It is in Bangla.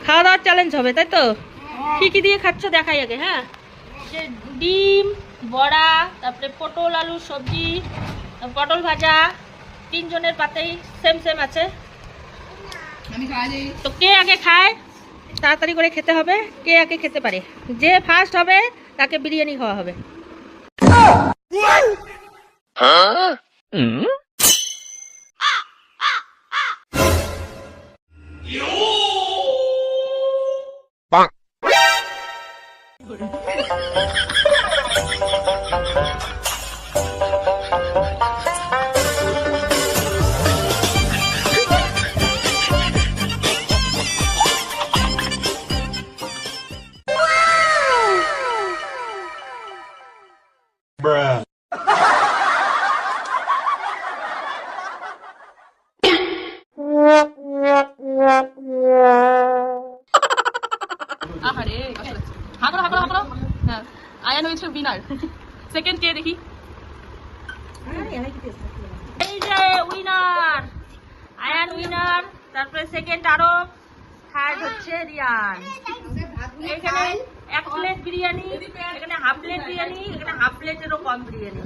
খাওয়া দাওয়ার চ্যালেঞ্জ হবে, তাই তো? কি কি দিয়ে খাচ্ছ দেখাই আগে। হ্যাঁ, যে ডিম, বড়া, তারপরে পটল আলু সবজি, পটল ভাজা, তিনজনের পাতেই সেম সেম আছে। তো কে আগে খায় তাড়াতাড়ি করে খেতে হবে। কে আগে খেতে পারে, যে ফার্স্ট হবে তাকে বিরিয়ানি খাওয়া হবে। Bruh. আহারে হাগড়ো হাগড়ো হাগড়ো। হ্যাঁ, আয়ান হয়েছে উইনার। সেকেন্ড কে দেখি? এই যে উইনার, আয়ান উইনার। তারপরে সেকেন্ড আরব, থার্ড হচ্ছে রিয়ান। এখানে 1 প্লেট বিরিয়ানি, এখানে হাফ প্লেট বিরিয়ানি, এখানে হাফ প্লেটেরও কম বিরিয়ানি।